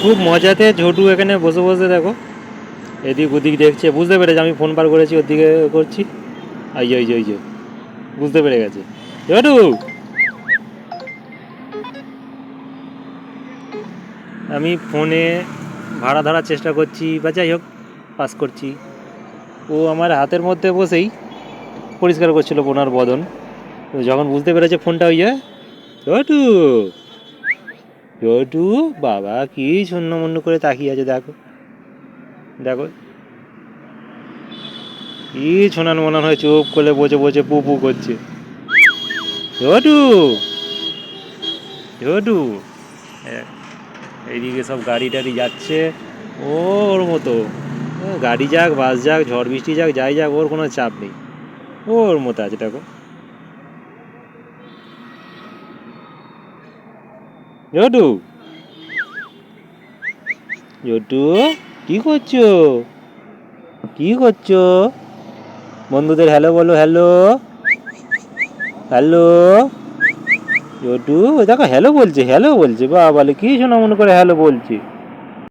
খুব মজাতে ঝোটু এখানে বসে বসে দেখো এদিক ওদিক দেখছে, বুঝতে পেরেছে আমি ফোন বার করেছি, ওর দিকে করছি। ওই যে বুঝতে পেরে গেছে ঝোটু। আমি ফোনে ভাড়া ধরার চেষ্টা করছি বা যাই হোক পাস করছি, ও আমার হাতের মধ্যে বসেই পরিষ্কার করছিল ওনার বদন। তো যখন বুঝতে পেরেছে ফোনটা ইয়ে, ছোটু ছোটু বাবা কি ছন্নমন্ন করে তাকিয়ে আছে, দেখো দেখো কি ছোনান মনান হয়ে চুপ করে বসে বসে পু পু করছে। ছোটু ছোটু এইদিকে সব গাড়ি টাড়ি যাচ্ছে, ওর মতো গাড়ি যাক বাস যাক ঝড় বৃষ্টি যাক যাই যাক ওর কোনো চাপ নেই, ওর মতো আছে দেখো। ছোটু ছোটু কি করছো, কি করছো? বন্ধুদের হ্যালো বলো, হ্যালো হ্যালো। ছোটু দেখো হ্যালো বলছে, হ্যালো বলছে, বাবা বলে কি শোনা মনে করে হ্যালো বলছে।